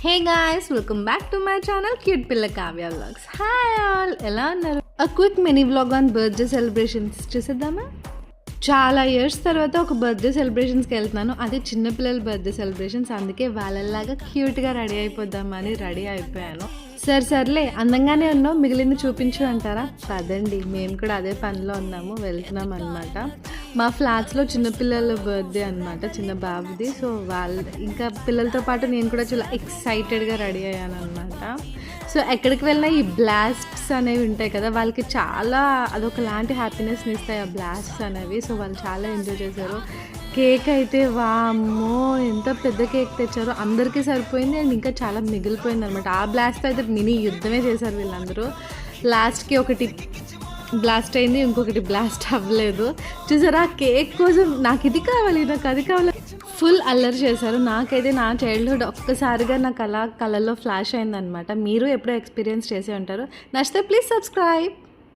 Hey guys, welcome back to my channel cute పిల్ల Kavya vlogs. Hi all, ఎలా ఉన్నారు? Quick mini vlog on birthday celebrations చూసేద్దామా? చాలా years తర్వాత ఒక బర్త్డే సెలబ్రేషన్స్కి వెళ్తున్నాను. అది చిన్నపిల్లల బర్త్డే సెలబ్రేషన్స్. అందుకే వాళ్ళలాగా క్యూట్గా రెడీ అయిపోద్దామని రెడీ అయిపోయాను. సర్లే, అందంగానే ఉన్నావు, మిగిలింది చూపించు అంటారా? పదండి, మేము కూడా అదే పనిలో ఉన్నాము, వెళ్తున్నాం అనమాట. మా ఫ్లాట్స్లో చిన్నపిల్లల బర్త్డే అనమాట, చిన్న బాబుది. సో ఇంకా పిల్లలతో పాటు నేను కూడా చాలా ఎక్సైటెడ్గా రెడీ అయ్యాను అనమాట. సో ఎక్కడికి వెళ్ళినా ఈ బ్లాస్ట్స్ అనేవి ఉంటాయి కదా, వాళ్ళకి చాలా అదొకలాంటి హ్యాపీనెస్ని ఇస్తాయి ఆ బ్లాస్ట్స్ అనేవి. సో వాళ్ళు చాలా ఎంజాయ్ చేశారు. కేక్ అయితే వామ్మో, ఎంత పెద్ద కేక్ తెచ్చారో, అందరికీ సరిపోయింది అండ్ ఇంకా చాలా మిగిలిపోయింది అనమాట. ఆ బ్లాస్ట్ అయితే మినీ యుద్ధమే చేశారు వీళ్ళందరూ. లాస్ట్కి ఒకటి బ్లాస్ట్ అయింది, ఇంకొకటి బ్లాస్ట్ అవ్వలేదు. చూసారా, కేక్ కోసం నాకు ఇది కావాలి, నాకు అది కావాలి, ఫుల్ అల్లరి చేశారు. నాకైతే నా చైల్డ్హుడ్ ఒక్కసారిగా నాకు అలా కళ్ళల్లో ఫ్లాష్ అయిందనమాట. మీరు ఎప్పుడో ఎక్స్పీరియన్స్ చేసే ఉంటారు. నచ్చితే ప్లీజ్ సబ్స్క్రైబ్.